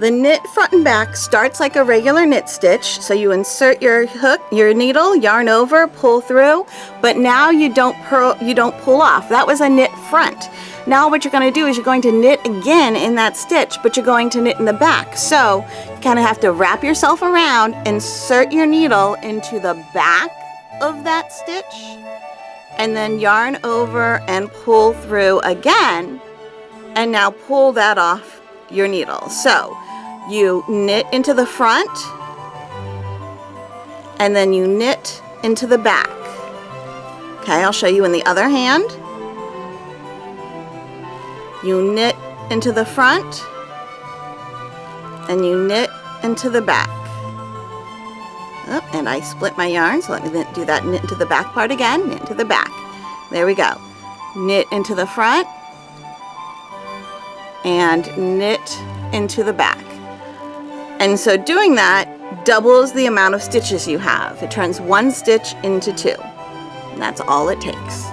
The knit front and back starts like a regular knit stitch. So you insert your hook, your needle, yarn over, pull through, but now you don't pull off. That was a knit front. Now what you're going to do is you're going to knit again in that stitch, but you're going to knit in the back. So you kind of have to wrap yourself around, insert your needle into the back of that stitch, and then yarn over and pull through again, and now pull that off your needle. So you knit into the front, and then you knit into the back. Okay, I'll show you in the other hand. You knit into the front, and you knit into the back. Oh, and I split my yarn, so let me do that knit into the back part again, knit into the back. There we go. Knit into the front, and knit into the back. And so doing that doubles the amount of stitches you have. It turns one stitch into two. And that's all it takes.